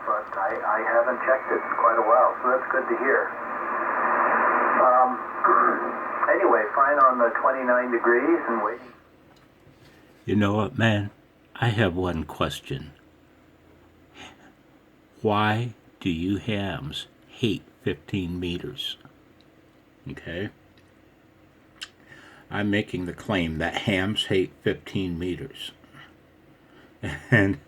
but I haven't checked it in quite a while, so that's good to hear. Anyway, fine on the 29 degrees and waiting. You know what, man? I have one question. Why do you hams hate 15 meters? Okay? I'm making the claim that hams hate 15 meters. And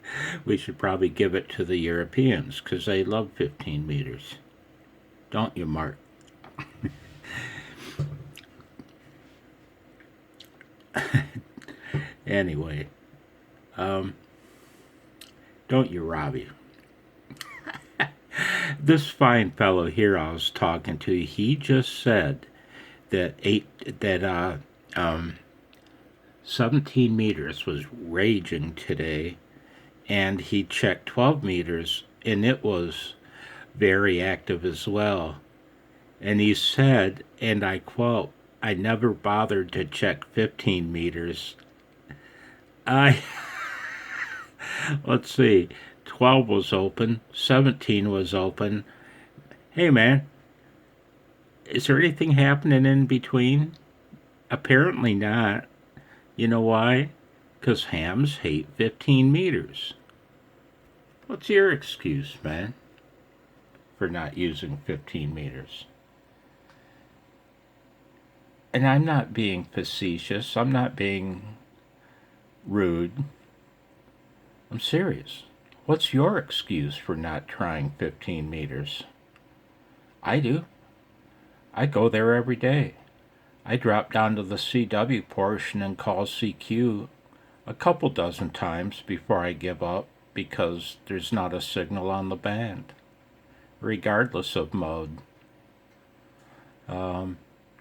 we should probably give it to the Europeans, because they love 15 meters. Don't you, Mark? Anyway, don't you, Robbie? This fine fellow here I was talking to, he just said that 17 meters was raging today, and he checked 12 meters, and it was very active as well. And he said, and I quote, "I never bothered to check 15 meters. Let's see, 12 was open, 17 was open. Hey, man, is there anything happening in between? Apparently not. You know why? Because hams hate 15 meters. What's your excuse, man, for not using 15 meters? And I'm not being facetious. I'm not being rude. I'm serious. What's your excuse for not trying 15 meters? I do. I go there every day. I drop down to the CW portion and call CQ a couple dozen times before I give up, because there's not a signal on the band, regardless of mode.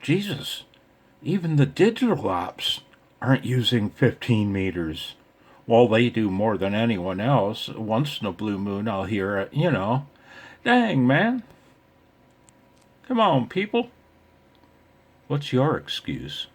Jesus, even the digital ops aren't using 15 meters. Well, they do more than anyone else. Once in a blue moon, I'll hear it, Dang, man. Come on, people. What's your excuse?